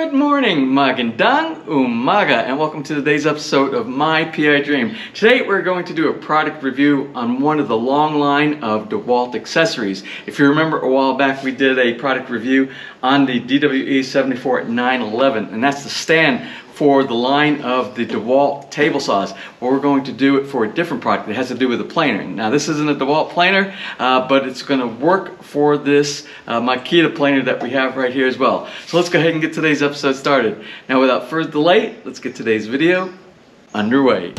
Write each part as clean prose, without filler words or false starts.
Good morning, magandang umaga, and welcome to today's episode of My PI Dream. Today we're going to do a product review on one of the long line of Dewalt accessories. If you remember a while back, we did a product review on the DWE-74-911, and that's the stand for the line of the Dewalt table saws. Well, we're going to do it for a different product that has to do with a planer. Now, this isn't a Dewalt planer, but it's going to work for this Makita planer that we have right here as well. So let's go ahead and get today's episode started. Now, without further delay, let's get today's video underway.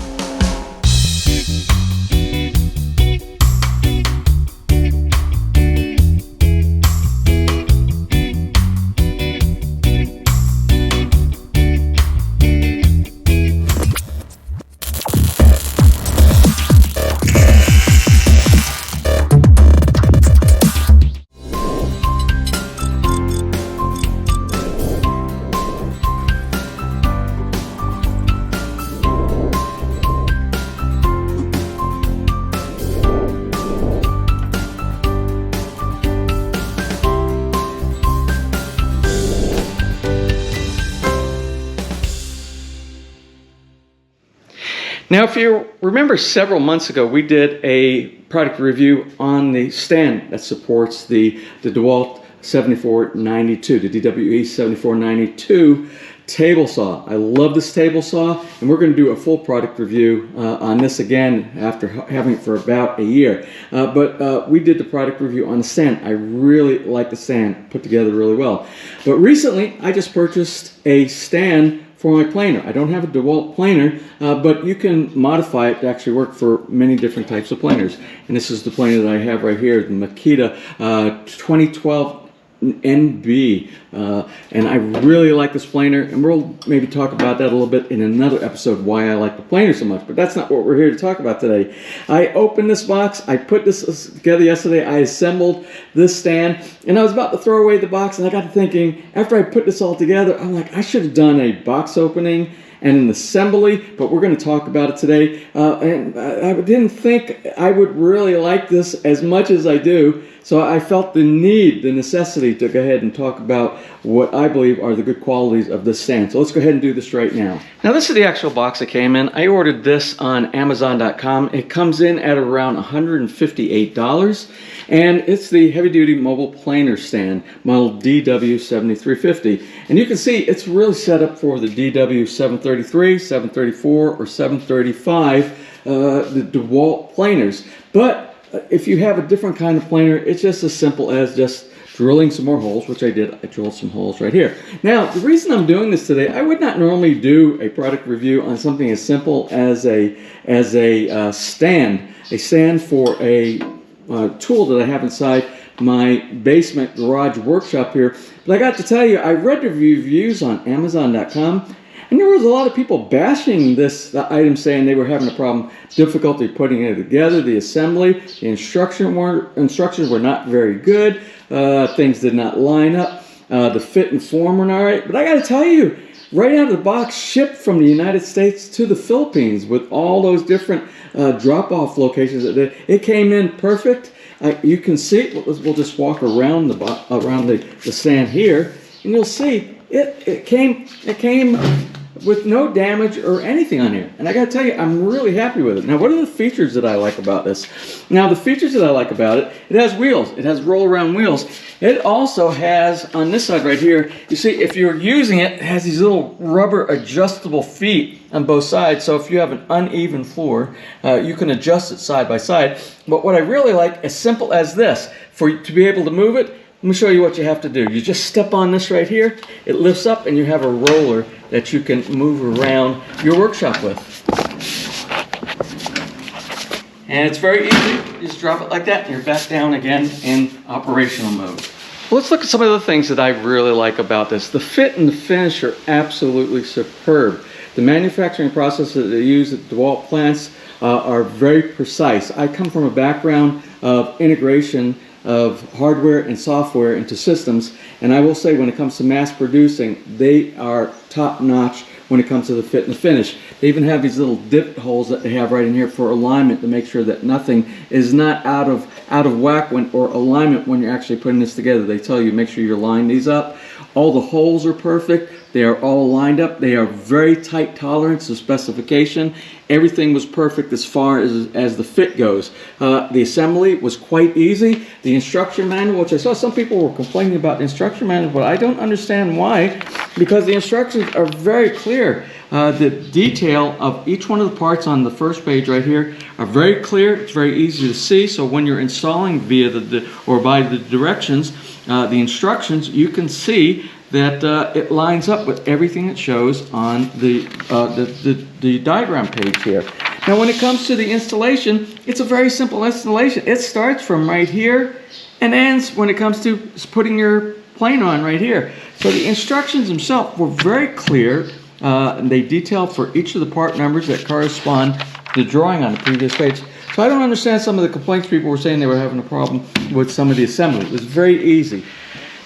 Now, if you remember several months ago, we did a product review on the stand that supports the Dewalt 7492, the DWE 7492 table saw. I love this table saw, and we're going to do a full product review on this again after having it for about a year. But we did the product review on the stand. I really like the stand, put together really well. But recently, I just purchased a stand for my planer. I don't have a Dewalt planer, but you can modify it to actually work for many different types of planers. And this is the planer that I have right here, the Makita 2012 NB, and I really like this planer, and we'll maybe talk about that a little bit in another episode, why I like the planer so much, but that's not what we're here to talk about today. I opened this box, I put this together yesterday, I assembled this stand, and I was about to throw away the box, and I got to thinking, after I put this all together, I'm like, I should have done a box opening and an assembly, but we're going to talk about it today. And I didn't think I would really like this as much as I do, so I felt the need, the necessity to go ahead and talk about what I believe are the good qualities of this stand. So let's go ahead and do this right now. Now, this is the actual box it came in. I ordered this on Amazon.com. It comes in at around $158, and it's the heavy-duty mobile planer stand, model DW7350. And you can see it's really set up for the DW733, 734, or 735, the Dewalt planers. But if you have a different kind of planer, it's just as simple as just drilling some more holes, which I did. I drilled some holes right here. Now, the reason I'm doing this today, I would not normally do a product review on something as simple as a stand for a tool that I have inside my basement garage workshop here. But I got to tell you, I read the reviews on Amazon.com, and there was a lot of people bashing this item, saying they were having a problem, difficulty putting it together, the assembly, the instructions were not very good, things did not line up, the fit and form were not right. But I got to tell you, right out of the box, shipped from the United States to the Philippines with all those different drop-off locations, it came in perfect. You can see, we'll just walk around the stand here, and you'll see it came with no damage or anything on here. And I gotta tell you, I'm really happy with it. Now, what are the features that I like about this? Now, the features that I like about it, it has wheels. It has roll-around wheels. It also has, on this side right here, you see, if you're using it, it has these little rubber adjustable feet on both sides. So if you have an uneven floor, you can adjust it side by side. But what I really like, as simple as this, to be able to move it, let me show you what you have to do. You just step on this right here, it lifts up, and you have a roller that you can move around your workshop with. And it's very easy. You just drop it like that, and you're back down again in operational mode. Well, let's look at some of the things that I really like about this. The fit and the finish are absolutely superb. The manufacturing process that they use at Dewalt plants are very precise. I come from a background of integration of hardware and software into systems, and I will say, when it comes to mass producing, they are top-notch when it comes to the fit and the finish. They even have these little dip holes that they have right in here for alignment to make sure that nothing is not out of out of whack or alignment when you're actually putting this together. They tell you make sure you line these up. All the holes are perfect. They are all lined up. They are very tight tolerance of specification. Everything was perfect as far as the fit goes. The assembly was quite easy. The instruction manual, which I saw some people were complaining about the instruction manual, but I don't understand why, because the instructions are very clear. The detail of each one of the parts on the first page right here are very clear. It's very easy to see. So when you're installing via or by the directions, the instructions, you can see that it lines up with everything that shows on the diagram page here. Now when it comes to the installation, it's a very simple installation. It starts from right here and ends when it comes to putting your plane on right here. So the instructions themselves were very clear, and they detailed for each of the part numbers that correspond to the drawing on the previous page. So I don't understand some of the complaints people were saying they were having a problem with some of the assembly. It was very easy.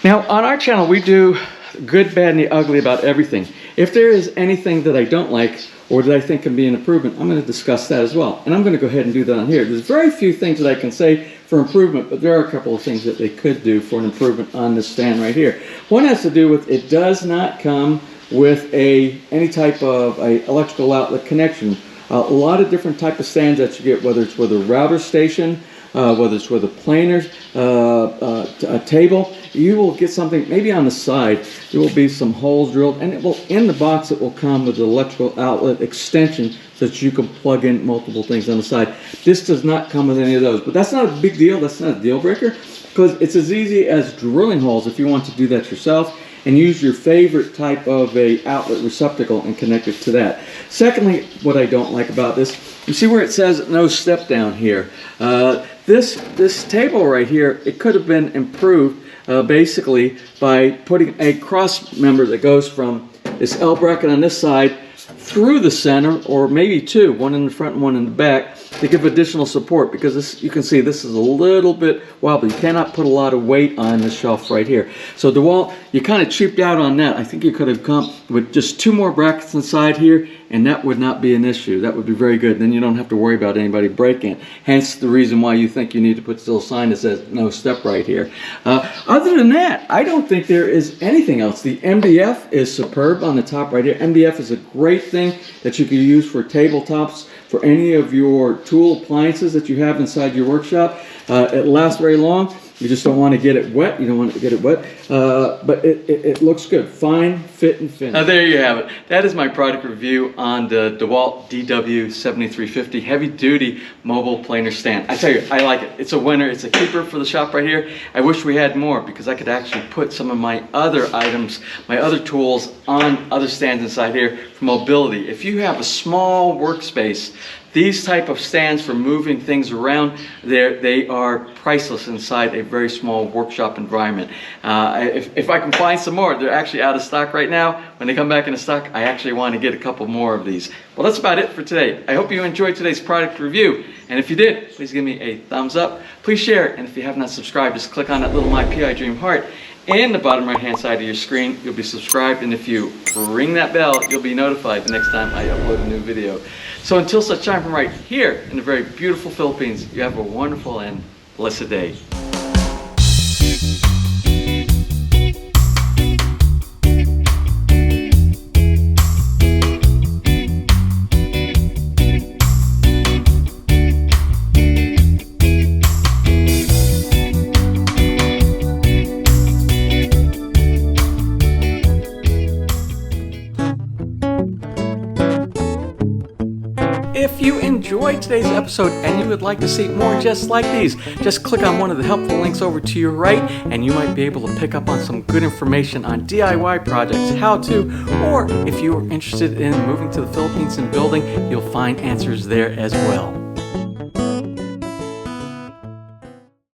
Now on our channel we do good, bad, and the ugly about everything. If there is anything that I don't like or that I think can be an improvement, I'm going to discuss that as well. And I'm going to go ahead and do that on here. There's very few things that I can say for improvement, but there are a couple of things that they could do for an improvement on this stand right here. One has to do with it does not come with any type of electrical outlet connection. A lot of different type of stands that you get, whether it's with a router station, whether it's with a planer a table, you will get something maybe on the side. There will be some holes drilled, and it will in the box. It will come with an electrical outlet extension so that you can plug in multiple things on the side. This does not come with any of those, but that's not a big deal. That's not a deal breaker, because it's as easy as drilling holes if you want to do that yourself, and use your favorite type of a outlet receptacle and connect it to that. Secondly, what I don't like about this, you see where it says no step down here. This table right here, it could have been improved basically by putting a cross member that goes from this L bracket on this side through the center, or maybe two, one in the front and one in the back, to give additional support, because this, you can see this is a little bit wobbly. You cannot put a lot of weight on this shelf right here. So DeWalt, you kind of cheaped out on that. I think you could have come with just two more brackets inside here, and that would not be an issue. That would be very good. Then you don't have to worry about anybody breaking it. Hence the reason why you think you need to put still a sign that says no step right here. Other than that, I don't think there is anything else. The MDF is superb on the top right here. MDF is a great thing that you can use for tabletops, for any of your tool appliances that you have inside your workshop. It lasts very long. You just don't want to get it wet. You don't want to get it wet. But it looks good. Fine, fit, and finish. Now there you have it. That is my product review on the Dewalt Dw7350 heavy duty mobile planer stand. I tell you, I like it. It's a winner. It's a keeper for the shop right here. I wish we had more, because I could actually put some of my other items, my other tools on other stands inside here for mobility. If you have a small workspace, these type of stands for moving things around, they are priceless inside a very small workshop environment. If I can find some more, they're actually out of stock right now. When they come back into stock, I actually want to get a couple more of these. Well, that's about it for today. I hope you enjoyed today's product review. And if you did, please give me a thumbs up. Please share. And if you have not subscribed, just click on that little My PI Dream heart in the bottom right hand side of your screen. You'll be subscribed, and if you ring that bell, you'll be notified the next time I upload a new video. So until such time from right here in the very beautiful Philippines, you have a wonderful and blessed day. If you enjoyed today's episode and you would like to see more just like these, just click on one of the helpful links over to your right, and you might be able to pick up on some good information on DIY projects, how to, or if you are interested in moving to the Philippines and building, you'll find answers there as well.